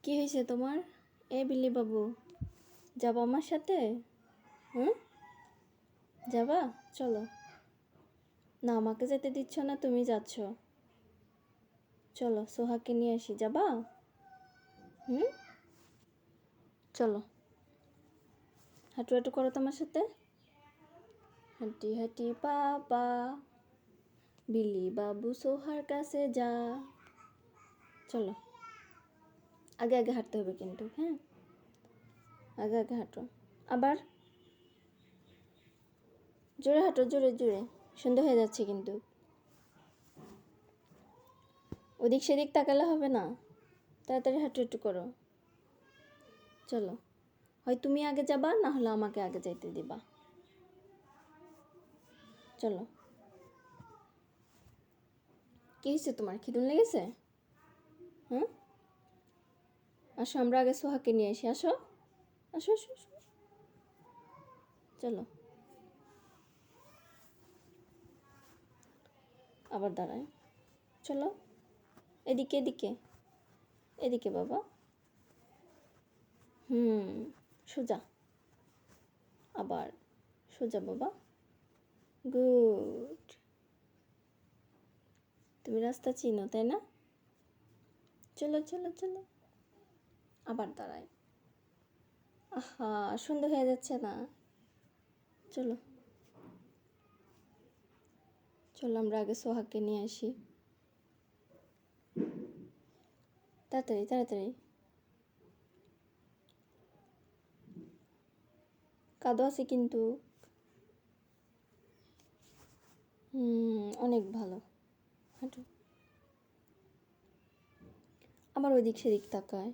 কি হয়েছে তোমার? এ বিল্লি বাবু, যাবো আমার সাথে? হুম, যাবা? চলো। না, আমাকে যেতে দিচ্ছ না, তুমি যাচ্ছ। চলো, সোহাকে নিয়ে আসি, যাবা? হুম, চলো। হাঁটু হাঁটু করো তোমার সাথে। হাঁটি হাঁটি পাপা, বিল্লি বাবু সোহার কাছে যা। চলো, আগে আগে হাঁটতে হবে কিন্তু, হ্যাঁ, আগে আগে হাঁটো। আবার জোরে হাঁটো, জোরে জোরে। সন্ধ্যা হয়ে যাচ্ছে কিন্তু। ওদিক সেদিক তাকালে হবে না, তাড়াতাড়ি হাঁটু হাঁটু করো। চলো, হয় তুমি আগে যাবা, না হলে আমাকে আগে যাইতে দিবা। চলো। কী হয়েছে তোমার? খিদুন লেগেছে? হ্যাঁ, আসো, আমরা আগে সোহাকে নিয়ে আসি। আসো আসো আসো আসো। চলো, আবার দাঁড়ায়। চলো, এদিকে এদিকে এদিকে বাবা। সোজা। আবার সোজা বাবা। গুড। তুমি রাস্তা চিনো, তাই না? চলো চলো চলো। আবার দাঁড়ায়। আহা, সুন্দর হয়ে যাচ্ছে না? চলো চলো, আমরা আগে সোহাগকে নিয়ে আসি। তাড়াতাড়ি তাড়াতাড়ি। কাদো আছে কিন্তু। অনেক ভালো। হাঁটো। আবার ওদিক সেদিক তাকায়।